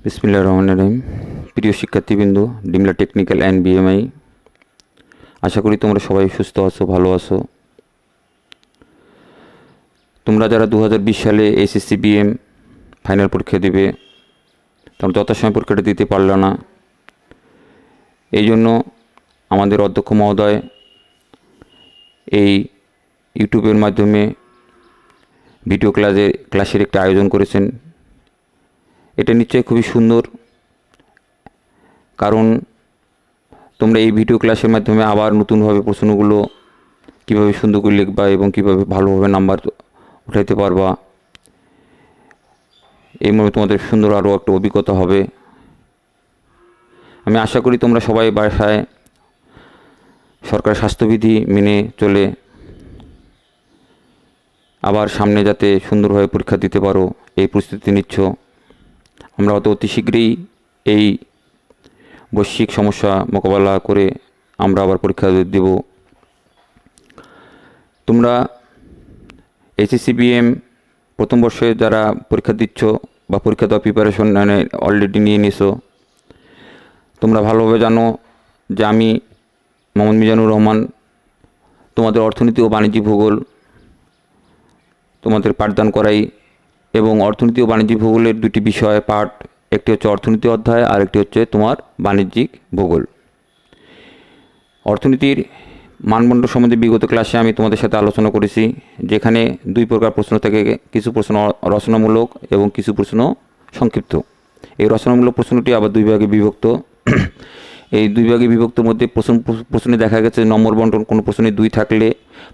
বিসমিল্লাহির রহমানির রহিম। প্রিয় শিক্ষার্থীবৃন্দ, ডিমলা টেকনিক্যাল অ্যান্ড বিএমআই, আশা করি তোমরা সবাই সুস্থ আছো, ভালো আছো। তোমরা যারা 2020 সালে এসএসসি বিএম ফাইনাল পরীক্ষা দেবে, তোমরা যথাসময়ে পরীক্ষাটা দিতে পারলো না। এই জন্য আমাদের অধ্যক্ষ মহোদয় এই ইউটিউবের মাধ্যমে ভিডিও ক্লাসের একটা আয়োজন করেছেন। এটা নিশ্চয়ই খুবই সুন্দর, কারণ তোমরা এই ভিডিও ক্লাসের মাধ্যমে আবার নতুনভাবে প্রশ্নগুলো কীভাবে সুন্দর করে লিখবা এবং কীভাবে ভালোভাবে নাম্বার উঠাইতে পারবা, এই মর্মে তোমাদের সুন্দর আরও একটা অভিজ্ঞতা হবে। আমি আশা করি তোমরা সবাই বাসায় সরকারের স্বাস্থ্যবিধি মেনে চলে আবার সামনে যাতে সুন্দরভাবে পরীক্ষা দিতে পারো এই প্রস্তুতি নিচ্ছ। আমরা হয়তো অতি শীঘ্রই এই বৈশ্বিক সমস্যা মোকাবেলা করে আমরা আবার পরীক্ষা দেব। তোমরা এইচএসসি বিএম প্রথম বর্ষে যারা পরীক্ষা দিচ্ছ বা পরীক্ষা দেওয়ার প্রিপারেশন অলরেডি নিয়ে নিছো, তোমরা ভালোভাবে জানো যে আমি মোহাম্মদ মিজানুর রহমান তোমাদের অর্থনীতি ও বাণিজ্য ভূগোল তোমাদের পাঠদান করাই। এবং অর্থনীতি ও বাণিজ্যিক ভূগোলের দুটি বিষয় পাঠ, একটি হচ্ছে অর্থনীতি অধ্যায় আর একটি হচ্ছে তোমার বাণিজ্যিক ভূগোল। অর্থনীতির মানদণ্ড সম্বন্ধে বিগত ক্লাসে আমি তোমাদের সাথে আলোচনা করেছি, যেখানে দুই প্রকার প্রশ্ন থাকে, কিছু প্রশ্ন রচনামূলক এবং কিছু প্রশ্ন সংক্ষিপ্ত। এই রচনামূলক প্রশ্নটি আবার দুই ভাগে বিভক্ত। এই দুই ভাগে বিভক্তর মধ্যে প্রশ্নে দেখা গেছে নম্বর বন্টন কোনো প্রশ্নে 2 থাকলে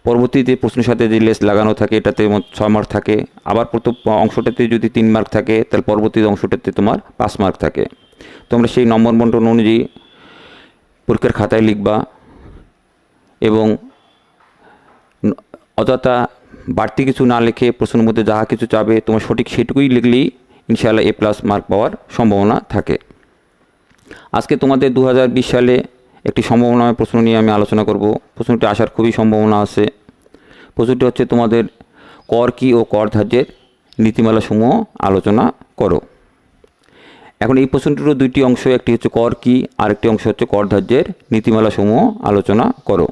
পরবর্তীতে প্রশ্নের সাথে যে লেস লাগানো থাকে এটাতে 6 মার্ক থাকে। আবার প্রথম অংশটাতে যদি 3 মার্ক থাকে তাহলে পরবর্তী অংশটাতে তোমার 5 মার্ক থাকে। তোমরা সেই নম্বর বন্টন অনুযায়ী পরীক্ষার খাতায় লিখবা এবং অযথা বাড়তি কিছু না লিখে প্রশ্নের মধ্যে যাহা কিছু চাবে তোমার সঠিক সেটুকুই লিখলেই ইনশাআল্লাহ A+ মার্ক পাওয়ার সম্ভাবনা থাকে। আজকে তোমাদের 2020 সালে একটি সম্ভাবনাময় প্রশ্ন নিয়ে আমি আলোচনা করব। প্রশ্নটি আসার খুবই সম্ভাবনা আছে। প্রশ্নটি হচ্ছে তোমাদের কর কি ও কর ধার্যের নীতিমালাসমূহ আলোচনা করো। এখন এই প্রশ্নটিরও দুইটি অংশ, একটি হচ্ছে কর কি, আরেকটি অংশ হচ্ছে কর ধার্যের নীতিমালাসমূহ আলোচনা করো।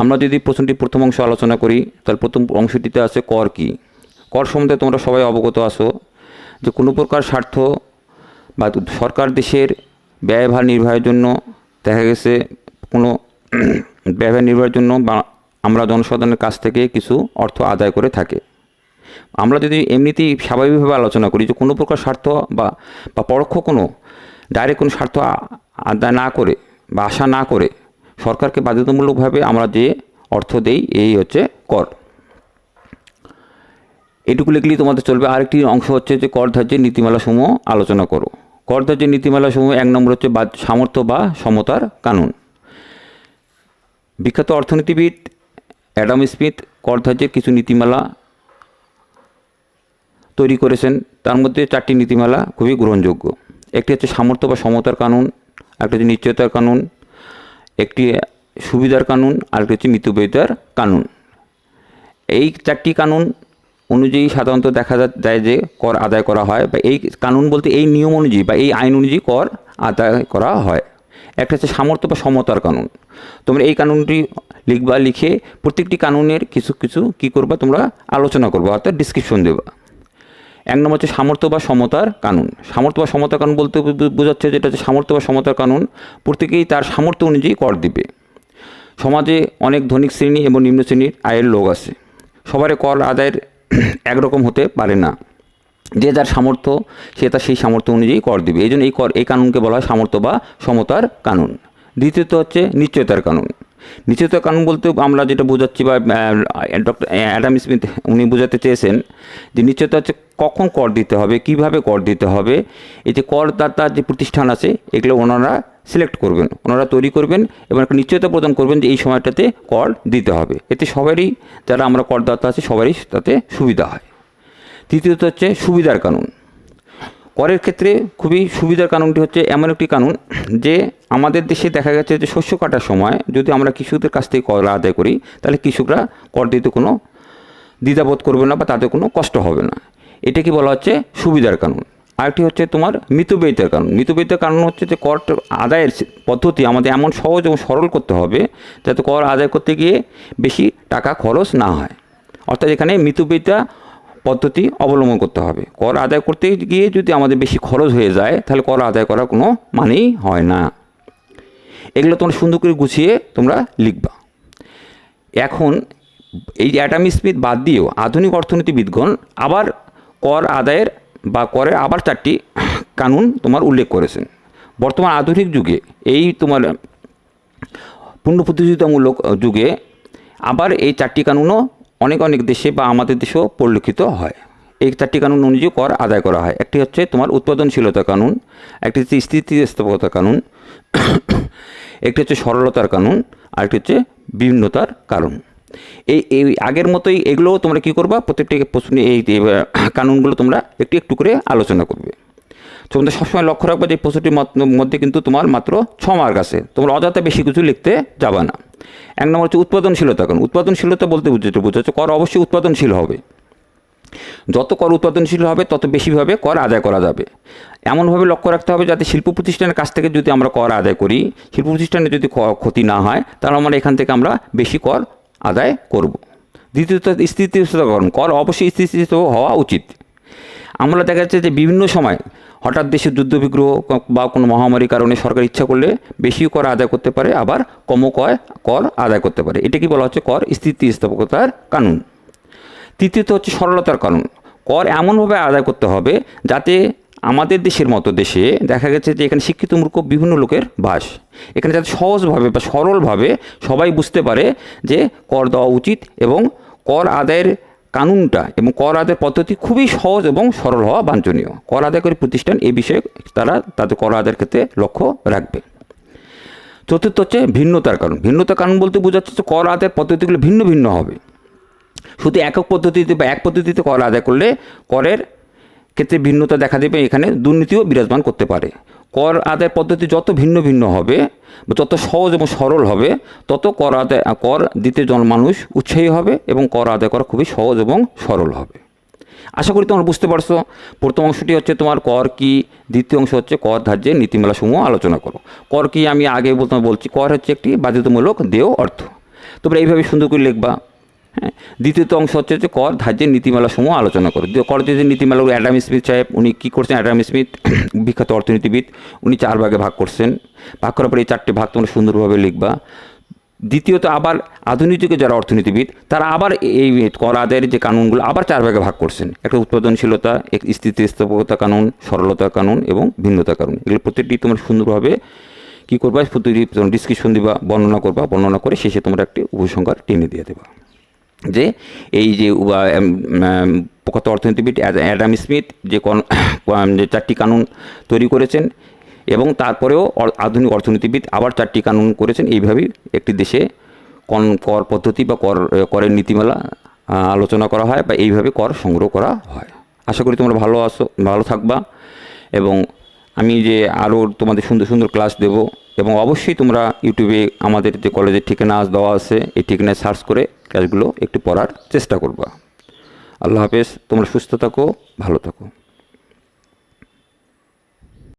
আমরা যদি প্রশ্নটি প্রথম অংশ আলোচনা করি তাহলে প্রথম অংশটিতে আছে কর কি। কর সম্বন্ধে তোমরা সবাই অবগত আছো যে কোনো প্রকার স্বার্থ বা সরকার দেশের ব্যয়ভার নির্বাহের জন্য দেখা গেছে কোনো ব্যয়ভার নির্বাহের জন্য বা আমরা জনসাধারণের কাছ থেকে কিছু অর্থ আদায় করে থাকে। আমরা যদি এমনিতেই স্বাভাবিকভাবে আলোচনা করি যে কোনো প্রকার স্বার্থ বা পরোক্ষ কোনো ডাইরেক্ট কোনো স্বার্থ আদায় না করে বা আশা না করে সরকারকে বাধ্যতামূলকভাবে আমরা যে অর্থ দেই এই হচ্ছে কর। এটুকু লিখলেই তোমাদের চলবে। আরেকটি অংশ হচ্ছে যে কর ধার্যের নীতিমালাসমূহ আলোচনা করো। কর ধার্যের নীতিমালাসমূহ 1 নম্বর হচ্ছে সামর্থ্য বা সমতার কানুন। বিখ্যাত অর্থনীতিবিদ অ্যাডাম স্মিথ কর ধার্যের কিছু নীতিমালা তৈরি করেছেন। তার মধ্যে 4টি নীতিমালা খুবই গ্রহণযোগ্য। একটি হচ্ছে সামর্থ্য বা সমতার কানুন, একটা হচ্ছে নিশ্চয়তার কানুন, একটি সুবিধার কানুন, আরেকটি হচ্ছে মিতব্যয়িতার কানুন। এই 4টি কানুন অনুযায়ী সাধারণত দেখা যায় যে কর আদায় করা হয়, বা এই কানুন বলতে এই নিয়ম অনুযায়ী বা এই আইন অনুযায়ী কর আদায় করা হয়। একটা হচ্ছে সামর্থ্য বা সমতার কানুন। তোমরা এই কানুনটি লিখবা, লিখে প্রত্যেকটি কানুনের কিছু কিছু কী করবা তোমরা আলোচনা করবা, অর্থাৎ ডিসক্রিপশন দেবা। 1 নম্বর হচ্ছে সামর্থ্য বা সমতার কানুন। সামর্থ্য বা সমতার কানুন বলতে বোঝাচ্ছে যেটা হচ্ছে সামর্থ্য বা সমতার কানুন, প্রত্যেকেই তার সামর্থ্য অনুযায়ী কর দিবে। সমাজে অনেক ধনিক শ্রেণী এবং নিম্ন শ্রেণীর আয়ের লোক আছে, সবারই কর আদায়ের একরকম হতে পারে না। যে যার সামর্থ্য সে তার সেই সামর্থ্য অনুযায়ী কর দিবে। এই জন্য এই কানুনকে বলা হয় সামর্থ্য বা সমতার কানুন। দ্বিতীয়ত হচ্ছে নিশ্চয়তার কানুন। নিশ্চয়তার কানুন বলতে আমরা যেটা বোঝাচ্ছি বা ডক্টর অ্যাডাম স্মিথ উনি বোঝাতে চেয়েছেন যে নিশ্চয়তা হচ্ছে কখন কর দিতে হবে, কিভাবে কর দিতে হবে। এই যে করদাতার যে প্রতিষ্ঠান আছে এগুলো ওনারা সিলেক্ট করবেন, ওনারা তৈরি করবেন এবং একটা নিশ্চয়তা প্রদান করবেন যে এই সময়টাতে কর দিতে হবে। এতে সবারই, যারা আমরা করদাতা আছে সবারই তাতে সুবিধা হয়। তৃতীয়ত হচ্ছে সুবিধার কানুন। করের ক্ষেত্রে খুবই সুবিধার কানুনটি হচ্ছে এমন একটি কানুন যে আমাদের দেশে দেখা গেছে যে শস্য কাটার সময় যদি আমরা কৃষকদের কাছ থেকে কর আদায় করি তাহলে কৃষকরা কর দিতে কোনো দ্বিধাবোধ করবে না বা তাদের কোনো কষ্ট হবে না। এটাকে বলা হচ্ছে সুবিধার কানুন। আরেকটি হচ্ছে তোমার মিতব্যয়িতার কানুন। মিতব্যয়িতার কানুন হচ্ছে যে কর আদায়ের পদ্ধতি আমাদের এমন সহজ এবং সরল করতে হবে যাতে কর আদায় করতে গিয়ে বেশি টাকা খরচ না হয়। অর্থাৎ এখানে মিতব্যয়িতা পদ্ধতি অবলম্বন করতে হবে। কর আদায় করতে গিয়ে যদি আমাদের বেশি খরচ হয়ে যায় তাহলে কর আদায় করার কোনো মানেই হয় না। এগুলো তোমরা সুন্দর করে গুছিয়ে তোমরা লিখবা। এখন এই অ্যাডাম স্মিথ বাদ দিয়েও আধুনিক অর্থনীতিবিদগণ আবার কর আদায়ের বা করের আবার 4টি কানুন তোমার উল্লেখ করেছেন। বর্তমান আধুনিক যুগে এই তোমার পূর্ণ প্রতিযোগিতামূলক যুগে আবার এই 4টি কানুনও অনেক দেশে বা আমাদের দেশেও পরিলক্ষিত হয়। এই 4টি কানুন অনুযায়ী কর আদায় করা হয়। একটি হচ্ছে তোমার উৎপাদনশীলতা কানুন, একটি হচ্ছে স্থিতিস্থাপকতা কানুন, একটি হচ্ছে সরলতার কানুন, আরেকটি হচ্ছে বিভিন্নতার কারণ। এই আগের মতোই এগুলোও তোমরা কী করবা, প্রত্যেকটি প্রশ্ন এই কানুনগুলো তোমরা একটু করে আলোচনা করবে। তোমরা সবসময় লক্ষ্য রাখবে যে প্রশ্নটির মধ্যে কিন্তু তোমার মাত্র 6 মার্ক আছে, তোমরা অযথা বেশি কিছু লিখতে যাবা না। 1 নম্বর হচ্ছে উৎপাদনশীলতা কানুন। উৎপাদনশীলতা বলতে বোঝাচ্ছে কর অবশ্যই উৎপাদনশীল হবে। যত কর উৎপাদনশীল হবে তত বেশিভাবে কর আদায় করা যাবে। এমনভাবে লক্ষ্য রাখতে হবে যাতে শিল্প প্রতিষ্ঠানের কাছ থেকে যদি আমরা কর আদায় করি, শিল্প প্রতিষ্ঠানে যদি ক্ষতি না হয় তাহলে আমরা এখান থেকে আমরা বেশি কর আদায় করব। দ্বিতীয়ত স্থিতিস্থাপকরণ, কর অবশ্যই স্থিতিস্থাপক হওয়া উচিত। আমরা দেখা যাচ্ছে যে বিভিন্ন সময় হঠাৎ দেশে যুদ্ধবিগ্রহ বা কোনো মহামারীর কারণে সরকার ইচ্ছা করলে বেশি কর আদায় করতে পারে, আবার কমও কর আদায় করতে পারে। এটাকে বলা হচ্ছে কর স্থিতিস্থাপকতার কানুন। তৃতীয়ত হচ্ছে সরলতার কানুন। কর এমনভাবে আদায় করতে হবে যাতে আমাদের দেশের মতো দেশে দেখা গেছে যে এখানে শিক্ষিত মূর্খ বিভিন্ন লোকের বাস, এখানে যাতে সহজভাবে বা সরলভাবে সবাই বুঝতে পারে যে কর দেওয়া উচিত এবং কর আদায়ের কানুনটা এবং কর আদায়ের পদ্ধতি খুবই সহজ এবং সরল হওয়া বাঞ্ছনীয়। কর আদায়কারী প্রতিষ্ঠান এই বিষয়ে তারা তাদের কর আদায়ের ক্ষেত্রে লক্ষ্য রাখবে। চতুর্থ হচ্ছে ভিন্নতার কারণ। ভিন্নতার কারণ বলতে বোঝাচ্ছে যে কর আদায়ের পদ্ধতিগুলো ভিন্ন ভিন্ন হবে। শুধু একক পদ্ধতিতে বা এক পদ্ধতিতে কর আদায় করলে করের ক্ষেত্রে ভিন্নতা দেখা দেবে, এখানে দুর্নীতিও বিরাজমান করতে পারে। কর আদায়ের পদ্ধতি যত ভিন্ন ভিন্ন হবে বা যত সহজ এবং সরল হবে তত কর দিতে মানুষ উৎসাহী হবে এবং কর আদায় করা খুবই সহজ এবং সরল হবে। আশা করি তোমরা বুঝতে পারছো। প্রথম অংশটি হচ্ছে তোমার কর কি, দ্বিতীয় অংশ হচ্ছে কর ধার্যের নীতিমালাসমূহ আলোচনা করো। কর কি আমি আগে বলছি, কর হচ্ছে একটি বাধ্যতামূলক দেয় অর্থ। তোমরা এইভাবে সুন্দর করে লিখবা। হ্যাঁ, দ্বিতীয়ত অংশ হচ্ছে যে কর ধার্যের নীতিমালাসমূহ আলোচনা করো। কর ধার্যের নীতিমালা অ্যাডাম স্মিথ সাহেব উনি কী করছেন, অ্যাডাম স্মিথ বিখ্যাত অর্থনীতিবিদ, উনি 4 ভাগে ভাগ করছেন। ভাগ করার পরে এই 4টে ভাগ তোমরা সুন্দরভাবে লিখবা। দ্বিতীয়ত আবার আধুনিক যুগে যারা অর্থনীতিবিদ তারা আবার এই কর আদায়ের যে কানুনগুলো আবার 4 ভাগে ভাগ করছেন। একটা উৎপাদনশীলতা, এক স্থিতিস্থাপকতা কানুন, সরলতা কানুন এবং ভিন্নতা কানুন। এগুলো প্রত্যেকটি তোমরা সুন্দরভাবে কী করবা, প্রতিটি ডিসক্রিপশন দিবা, বর্ণনা করে শেষে তোমরা একটি উপসংহার টেনে দিয়ে দেবা যে এই যে প্রখ্যাত অর্থনীতিবিদ অ্যাডাম স্মিথ যে 4টি কানুন তৈরি করেছেন এবং তারপরেও আধুনিক অর্থনীতিবিদ আবার 4টি কানুন করেছেন। এইভাবেই একটি দেশে কর পদ্ধতি বা করের নীতিমালা আলোচনা করা হয় বা এইভাবে কর সংগ্রহ করা হয়। আশা করি তোমরা ভালো থাকবা এবং আমি যে আরও তোমাদের সুন্দর সুন্দর ক্লাস দেব এবং অবশ্যই তোমরা ইউটিউবে আমাদের যে কলেজের ঠিকানা দেওয়া আছে এই ঠিকানায় সার্চ করে ক্লাসগুলো একটু পড়ার চেষ্টা করবা। আল্লাহ হাফেজ, তোমরা সুস্থ থাকো, ভালো থাকো।